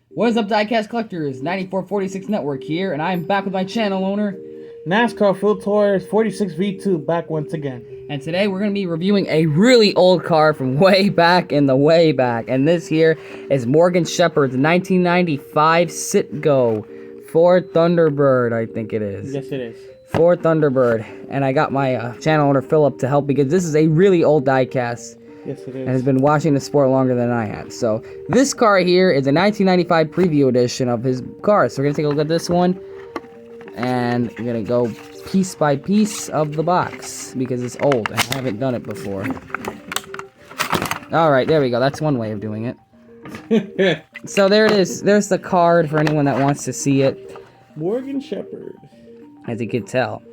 What is up, Diecast collectors? 9446 Network here, and I'm back with my channel owner, NASCAR Full Tours 46V2 back once again. and today we're going to be reviewing a really old car from way back in the way back. And this here is Morgan Shepard's 1995 Citgo Ford Thunderbird, I think it is. Yes, it is. Ford Thunderbird. And I got my channel owner Philip to help because this is a really old diecast. Yes, it is. And has been watching the sport longer than I have. So this car here is a 1995 preview edition of his car. So we're going to take a look at this one. And we're going to go piece by piece of the box because it's old. I haven't done it before. Alright, there we go. That's one way of doing it. So there it is. There's the card for anyone that wants to see it. Morgan Shepard. As you can tell.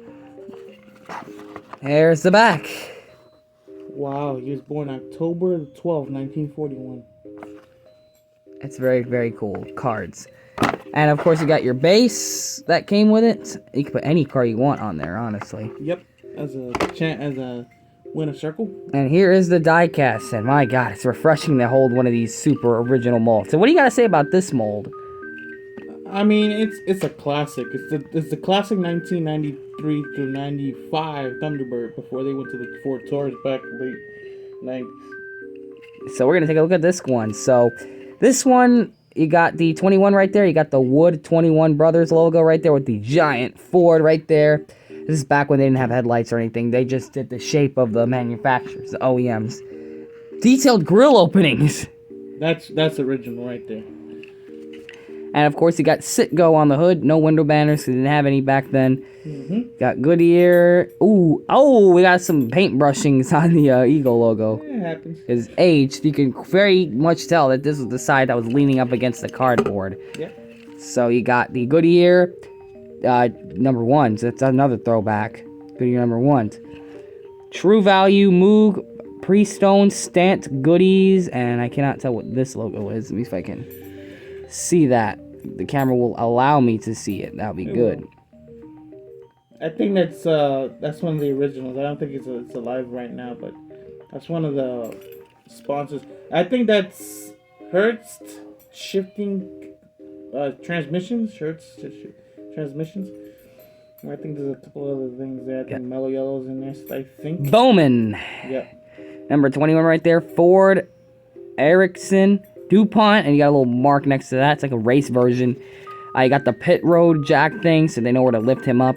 There's the back. Wow, he was born October 12, 1941. It's very, very cool. Cards. And of course you got your base that came with it. You can put any car you want on there, honestly. Yep, as a winner circle. And here is the diecast, and my god, it's refreshing to hold one of these super original molds. So what do you got to say about this mold? I mean, it's a classic. It's the classic 1993 through 95 Thunderbird before they went to the Ford Taurus back late 90s. So we're gonna take a look at this one. So this one, you got the 21 right there. You got the Wood 21 Brothers logo right there with the giant Ford right there. This is back when they didn't have headlights or anything. They just did the shape of the manufacturers, the OEMs. Detailed grill openings. That's original right there. And of course, you got Citgo on the hood. No window banners, because they didn't have any back then. Got Goodyear. Ooh, oh, we got some paint brushings on the Eagle logo. It happens. It's aged. You can very much tell that this was the side that was leaning up against the cardboard. Yep. So you got the Goodyear number 1. So that's another throwback. Goodyear number 1. True Value, Moog, Pre-Stone, Stant, Goodies, and I cannot tell what this logo is. Let me see if I can see that. The camera will allow me to see it. That'll be good. I think that's one of the originals. I don't think it's alive right now, but that's one of the sponsors. I think that's Hertz shifting transmissions. Transmissions. I think there's a couple other things there. I think Mellow Yellow's in this. I think Bowman. Yeah. Number 21 right there. Ford, Ericsson, DuPont, and you got a little mark next to that. It's like a race version. You got the pit road jack thing, so they know where to lift him up.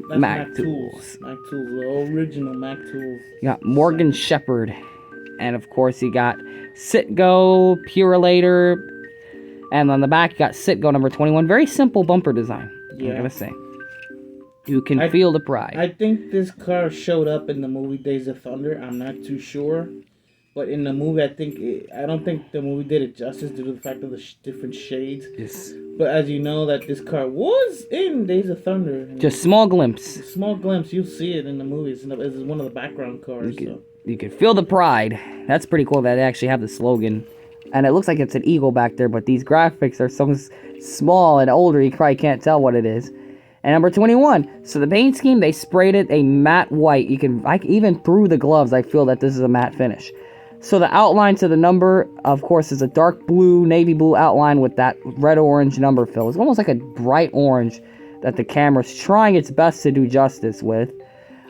That's Mac Tools. Mac Tools, the original Mac Tools. You got Morgan Shepard. And of course you got Citgo, Purelator. And on the back you got Citgo number 21. Very simple bumper design, yeah. I'm gonna say. You can feel the pride. I think this car showed up in the movie Days of Thunder. I'm not too sure. But in the movie, I don't think the movie did it justice due to the fact of the different shades. Yes. But as you know, that this car was in Days of Thunder. Just small glimpse. Small glimpse. You'll see it in the movie. It's one of the background cars. You can feel the pride. That's pretty cool that they actually have the slogan. And it looks like it's an eagle back there, but these graphics are so small and older, you probably can't tell what it is. And number 21. So the paint scheme, they sprayed it a matte white. Even through the gloves, I feel that this is a matte finish. So the outline to the number, of course, is a dark blue, navy blue outline with that red-orange number fill. It's almost like a bright orange that the camera's trying its best to do justice with.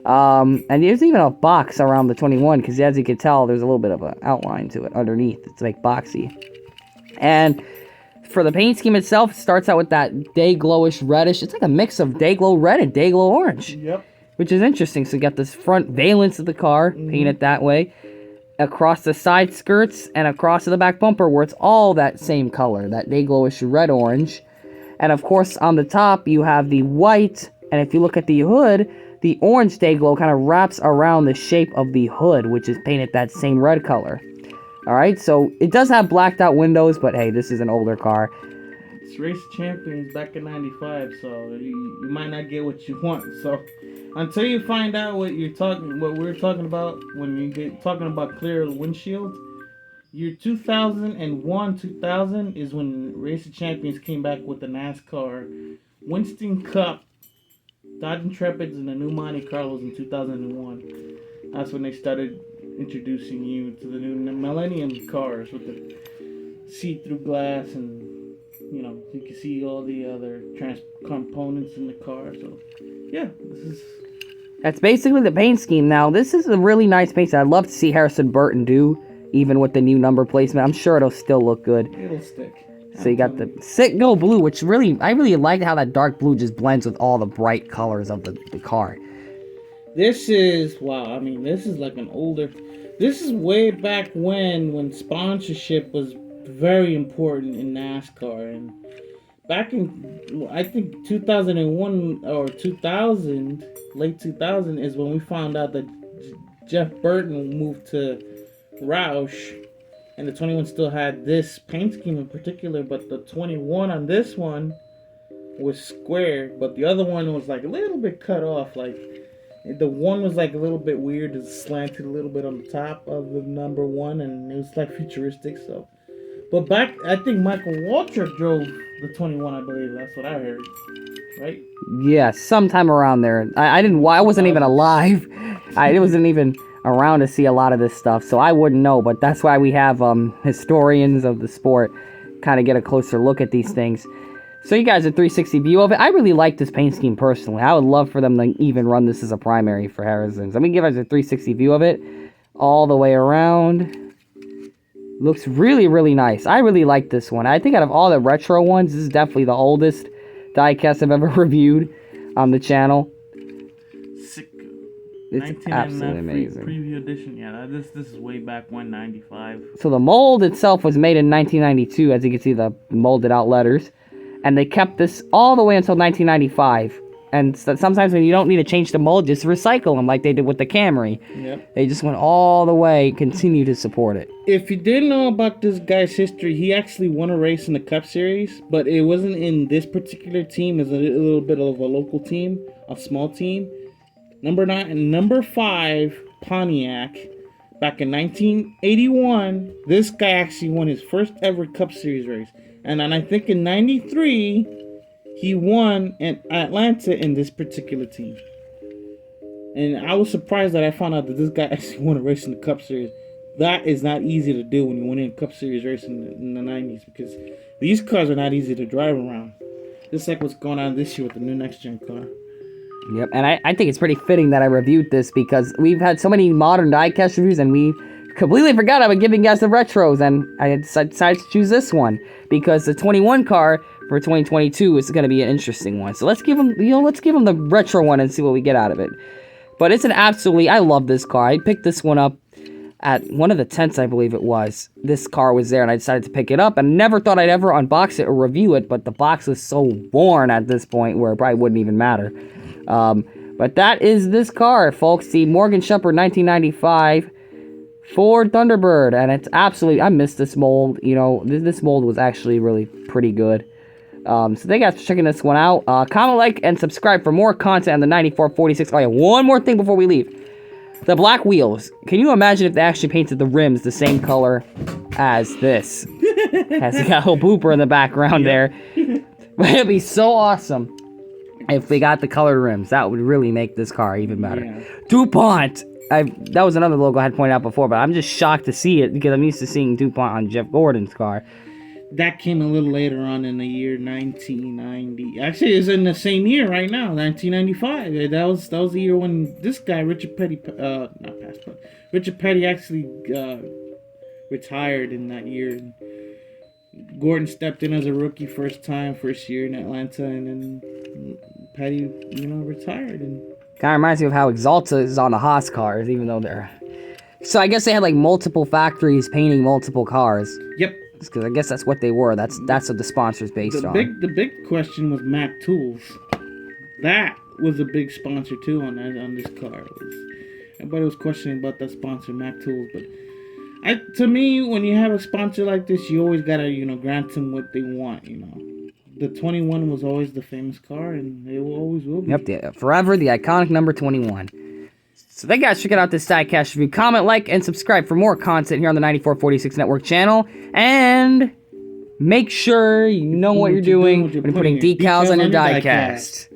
And there's even a box around the 21, because as you can tell, there's a little bit of an outline to it underneath. It's like boxy. And for the paint scheme itself, it starts out with that day glowish reddish. It's like a mix of day glow red and day glow orange. Yep. Which is interesting. So you got this front valence of the car, painted that way. Across the side skirts and across to the back bumper where it's all that same color, that day glowish red-orange. And of course on the top you have the white, and if you look at the hood, the orange day glow kind of wraps around the shape of the hood, which is painted that same red color. Alright, so it does have blacked out windows, but hey, this is an older car. It's Race Champions back in 95, so you might not get what you want. So until you find out what we're talking about when you get talking about clear windshield, year 2001, 2000 is when Race Champions came back with the NASCAR Winston Cup, Dodge Intrepids, and the new Monte Carlos in 2001. That's when they started introducing you to the new Millennium cars with the see-through glass, and you know, you can see all the other components in the car. So yeah, this is. That's basically the paint scheme. Now, this is a really nice paint scheme. I'd love to see Harrison Burton do, even with the new number placement. I'm sure it'll still look good. It'll stick. So you got the Citgo blue, which I really like how that dark blue just blends with all the bright colors of the car. This is, wow, I mean, this is like an older, this is way back when sponsorship was very important in NASCAR. And back in, I think 2001 or 2000, late 2000 is when we found out that Jeff Burton moved to Roush. And the 21 still had this paint scheme in particular, but the 21 on this one was square, but the other one was like a little bit cut off. Like the one was like a little bit weird, it slanted a little bit on the top of the number one, and it was like futuristic. So, but back, I think Michael Waltrip drove the 21, I believe. That's what I heard, right? Yeah, sometime around there. I wasn't even alive. I wasn't even around to see a lot of this stuff, so I wouldn't know, but that's why we have historians of the sport kind of get a closer look at these things. So you guys, a 360 view of it. I really like this paint scheme personally. I would love for them to even run this as a primary for Harrison's. I'm gonna give us a 360 view of it all the way around. Looks really, really nice. I really like this one. I think out of all the retro ones, this is definitely the oldest diecast I've ever reviewed on the channel. It's absolutely amazing. Preview edition, yeah. This is way back when, 95. So the mold itself was made in 1992, as you can see the molded out letters, and they kept this all the way until 1995. And so sometimes when you don't need to change the mold, just recycle them like they did with the Camry. Yep. They just went all the way, continue to support it. If you didn't know about this guy's history, he actually won a race in the Cup Series, but it wasn't in this particular team. It's a little bit of a local team, a small team. Number 5 Pontiac, back in 1981, this guy actually won his first ever Cup Series race. And then I think in 93, he won in Atlanta in this particular team. And I was surprised that I found out that this guy actually won a race in the Cup Series. That is not easy to do when you win in a Cup Series race in the 90s, because these cars are not easy to drive around. Just like what's going on this year with the new next-gen car. Yep, and I think it's pretty fitting that I reviewed this because we've had so many modern diecast reviews and we completely forgot about giving guys the retros, and I decided to choose this one because the 21 car for 2022 is going to be an interesting one. So let's give them the retro one and see what we get out of it. But it's I love this car. I picked this one up at one of the tents, I believe it was. This car was there and I decided to pick it up, and never thought I'd ever unbox it or review it, but the box was so worn at this point where it probably wouldn't even matter. But that is this car, folks, the Morgan Shepard 1995 Ford Thunderbird, and it's absolutely, I miss this mold. You know, this mold was actually really pretty good. So thank you guys for checking this one out. Comment, like, and subscribe for more content on the 9446. Oh yeah, one more thing before we leave. The black wheels. Can you imagine if they actually painted the rims the same color as this? Has got a little booper in the background there. But it'd be so awesome if they got the colored rims. That would really make this car even better. Yeah. DuPont! That was another logo I had pointed out before, but I'm just shocked to see it because I'm used to seeing DuPont on Jeff Gordon's car. That came a little later on in the year 1990. Actually, it's in the same year right now, 1995. That was the year when this guy, Richard Petty, Richard Petty actually retired in that year. Gordon stepped in as a rookie first year in Atlanta, and then Petty, retired. And kind of reminds me of how Exalta is on the Haas cars, even though they're... So I guess they had like multiple factories painting multiple cars. Yep. Because I guess that's what they were. That's what the sponsor's based on. The big question was Mac Tools. That was a big sponsor too on this car. Everybody was questioning about that sponsor, Mac Tools, but to me, when you have a sponsor like this, you always gotta grant them what they want. The 21 was always the famous car, and it always will be. Yep, forever the iconic number 21. So thank you guys for checking out this diecast review. Comment, like, and subscribe for more content here on the 9446 Network channel. And make sure you know what you're doing when you're putting decals on your diecast.